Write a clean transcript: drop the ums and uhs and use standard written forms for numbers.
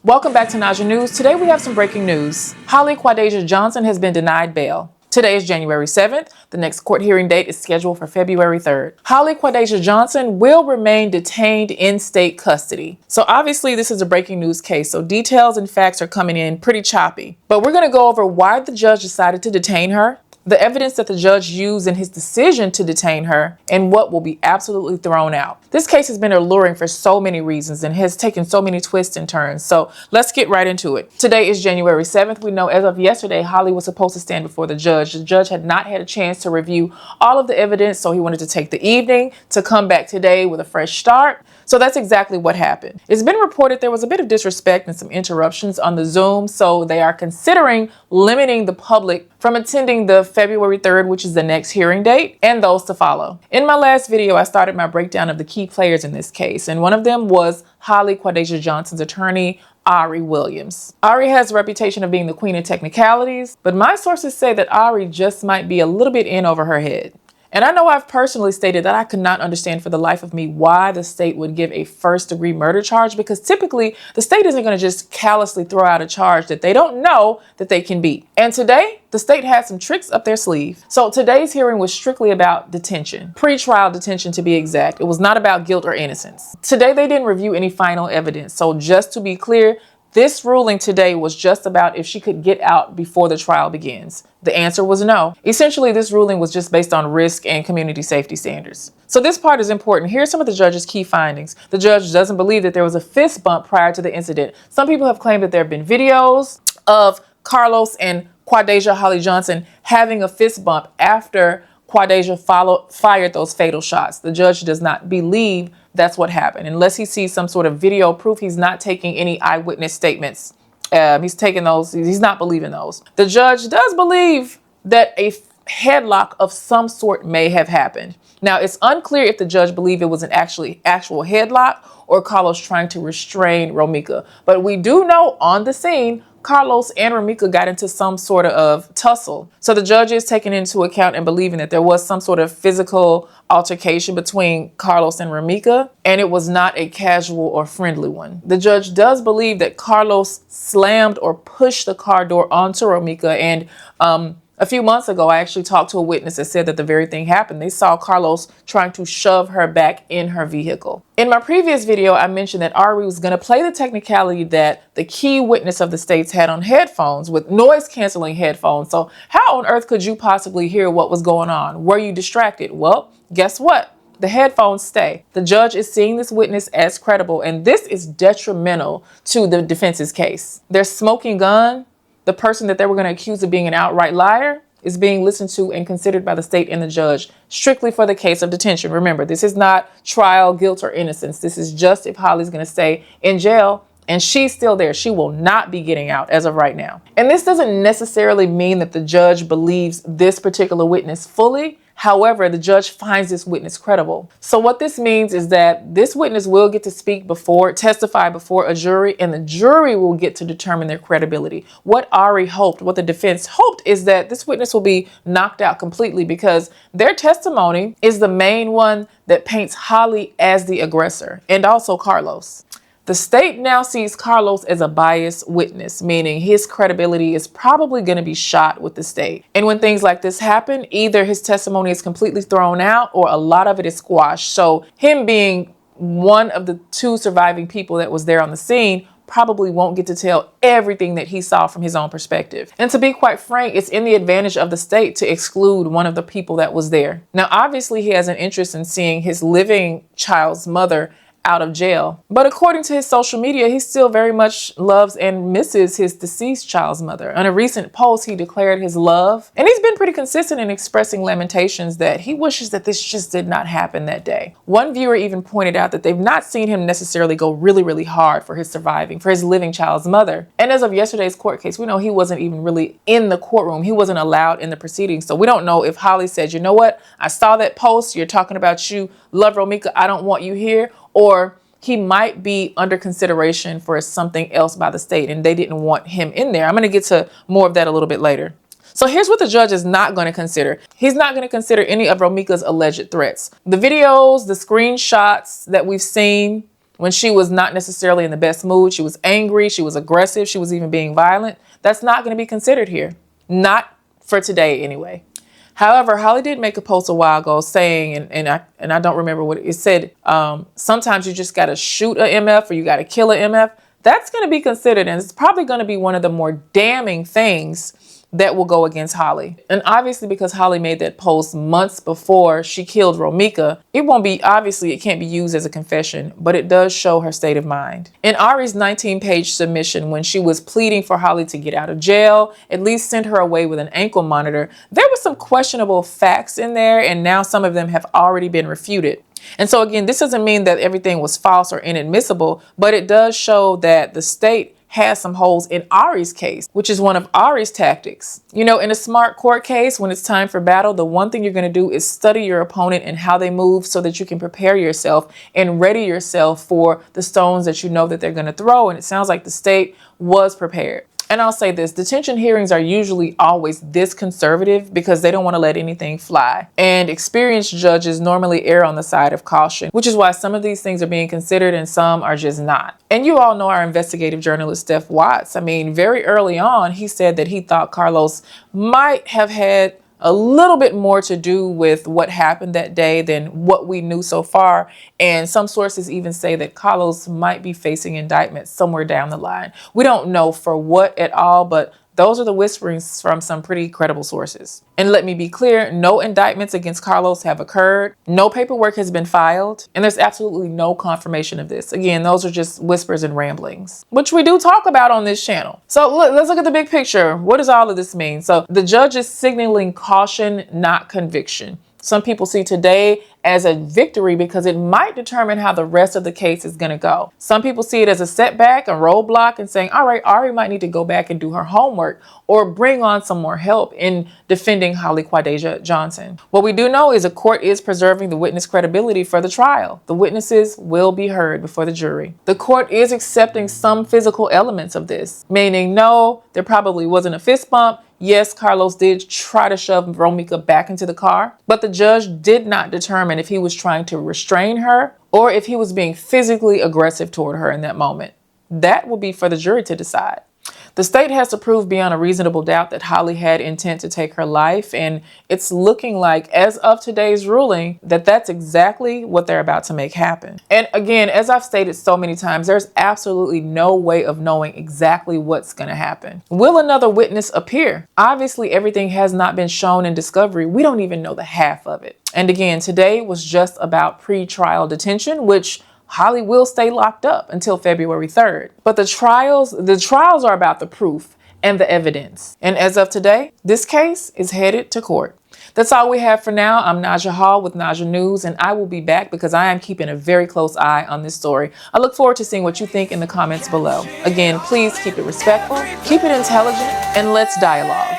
Welcome back to Naja News. Today we have some breaking news. Holly Quadasia Johnson has been denied bail. Today is January 7th. The next court hearing date is scheduled for February 3rd. Holly Quadasia Johnson will remain detained in state custody. So obviously this is a breaking news case, so details and facts are coming in pretty choppy. But we're going to go over why the judge decided to detain her, the evidence that the judge used in his decision to detain her, and what will be absolutely thrown out. This case has been alluring for so many reasons and has taken so many twists and turns. So let's get right into it. Today is January 7th. We know as of yesterday, Holly was supposed to stand before the judge. The judge had not had a chance to review all of the evidence, so he wanted to take the evening to come back today with a fresh start. So that's exactly what happened. It's been reported there was a bit of disrespect and some interruptions on the Zoom, so they are considering limiting the public from attending the February 3rd, which is the next hearing date, and those to follow. In my last video, I started my breakdown of the key players in this case, and one of them was Holly Quadasia Johnson's attorney, Ari Williams. Ari has a reputation of being the queen of technicalities, but my sources say that Ari just might be a little bit in over her head. And I know I've personally stated that I could not understand for the life of me why the state would give a first-degree murder charge, because typically the state isn't going to just callously throw out a charge that they don't know that they can beat. And today, the state had some tricks up their sleeve. So today's hearing was strictly about detention, pre-trial detention to be exact. It was not about guilt or innocence. Today, they didn't review any final evidence. So just to be clear, this ruling today was just about if she could get out before the trial begins. The answer was no. Essentially, this ruling was just based on risk and community safety standards. So this part is important. Here's some of the judge's key findings. The judge doesn't believe that there was a fist bump prior to the incident. Some people have claimed that there have been videos of Carlos and Quadasia Holly Johnson having a fist bump after Quadasia fired those fatal shots. The judge does not believe that's what happened. Unless he sees some sort of video proof, he's not taking any eyewitness statements. He's taking those. He's not believing those. The judge does believe that a headlock of some sort may have happened. Now, it's unclear if the judge believed it was an actual headlock or Carlos trying to restrain Romika. But we do know on the scene, Carlos and Romika got into some sort of tussle. So the judge is taking into account and believing that there was some sort of physical altercation between Carlos and Romika, and it was not a casual or friendly one. The judge does believe that Carlos slammed or pushed the car door onto Romika, and a few months ago, I actually talked to a witness that said that the very thing happened. They saw Carlos trying to shove her back in her vehicle. In my previous video, I mentioned that Ari was going to play the technicality that the key witness of the states had on headphones with noise-canceling headphones. So how on earth could you possibly hear what was going on? Were you distracted? Well, guess what? The headphones stay. The judge is seeing this witness as credible, and this is detrimental to the defense's case. Their smoking gun, the person that they were going to accuse of being an outright liar, is being listened to and considered by the state and the judge strictly for the case of detention. Remember, this is not trial, guilt, or innocence. This is just if Holly's going to stay in jail and she's still there. She will not be getting out as of right now. And this doesn't necessarily mean that the judge believes this particular witness fully. However, the judge finds this witness credible. So what this means is that this witness will get to testify before a jury, and the jury will get to determine their credibility. What the defense hoped, is that this witness will be knocked out completely because their testimony is the main one that paints Holly as the aggressor, and also Carlos. The state now sees Carlos as a biased witness, meaning his credibility is probably going to be shot with the state. And when things like this happen, either his testimony is completely thrown out or a lot of it is squashed. So him being one of the two surviving people that was there on the scene probably won't get to tell everything that he saw from his own perspective. And to be quite frank, it's in the advantage of the state to exclude one of the people that was there. Now, obviously, he has an interest in seeing his living child's mother out of jail. But according to his social media, he still very much loves and misses his deceased child's mother. On a recent post, he declared his love, and he's been pretty consistent in expressing lamentations that he wishes that this just did not happen that day. One viewer even pointed out that they've not seen him necessarily go really hard for his living child's mother. And as of yesterday's court case, we know he wasn't even really in the courtroom. He wasn't allowed in the proceedings. So we don't know if Holly said, you know what, I saw that post, you're talking about you, love Romika, I don't want you here, or he might be under consideration for something else by the state and they didn't want him in there. I'm going to get to more of that a little bit later. So here's what the judge is not going to consider. He's not going to consider any of Romika's alleged threats. The videos, the screenshots that we've seen, when she was not necessarily in the best mood. She was angry, she was aggressive, she was even being violent. That's not going to be considered here. Not for today anyway. However, Holly did make a post a while ago saying, and I don't remember what it said, sometimes you just got to shoot a MF or you got to kill a MF. That's going to be considered, and it's probably going to be one of the more damning things that will go against Holly. And obviously, because Holly made that post months before she killed Romika, it can't be used as a confession, but it does show her state of mind. In Ari's 19-page submission, when she was pleading for Holly to get out of jail, at least send her away with an ankle monitor, there were some questionable facts in there, and now some of them have already been refuted. And so again, this doesn't mean that everything was false or inadmissible, but it does show that the state has some holes in Ari's case, which is one of Ari's tactics. You know, in a smart court case, when it's time for battle, the one thing you're going to do is study your opponent and how they move so that you can prepare yourself and ready yourself for the stones that you know that they're going to throw. And it sounds like the state was prepared. And I'll say this, detention hearings are usually always this conservative because they don't want to let anything fly. And experienced judges normally err on the side of caution, which is why some of these things are being considered and some are just not. And you all know our investigative journalist, Steph Watts. I mean, very early on, he said that he thought Carlos might have had a little bit more to do with what happened that day than what we knew so far. And some sources even say that Carlos might be facing indictment somewhere down the line. We don't know for what at all, but those are the whisperings from some pretty credible sources. And let me be clear, no indictments against Carlos have occurred. No paperwork has been filed. And there's absolutely no confirmation of this. Again, those are just whispers and ramblings, which we do talk about on this channel. So let's look at the big picture. What does all of this mean? So the judge is signaling caution, not conviction. Some people see today as a victory because it might determine how the rest of the case is going to go. Some people see it as a setback, a roadblock, and saying, all right, Ari might need to go back and do her homework or bring on some more help in defending Holly Quadeja Johnson. What we do know is a court is preserving the witness credibility for the trial. The witnesses will be heard before the jury. The court is accepting some physical elements of this, meaning no, there probably wasn't a fist bump. Yes, Carlos did try to shove Romika back into the car, but the judge did not determine if he was trying to restrain her or if he was being physically aggressive toward her in that moment. That will be for the jury to decide. The state has to prove beyond a reasonable doubt that Holly had intent to take her life, and it's looking like, as of today's ruling, that that's exactly what they're about to make happen. And again, as I've stated so many times, there's absolutely no way of knowing exactly what's going to happen. Will another witness appear? Obviously, everything has not been shown in discovery. We don't even know the half of it. And again, today was just about pre-trial detention, which Holly will stay locked up until February 3rd. But the trials are about the proof and the evidence. And as of today, this case is headed to court. That's all we have for now. I'm Naja Hall with Naja News, and I will be back because I am keeping a very close eye on this story. I look forward to seeing what you think in the comments below. Again, please keep it respectful, keep it intelligent, and let's dialogue.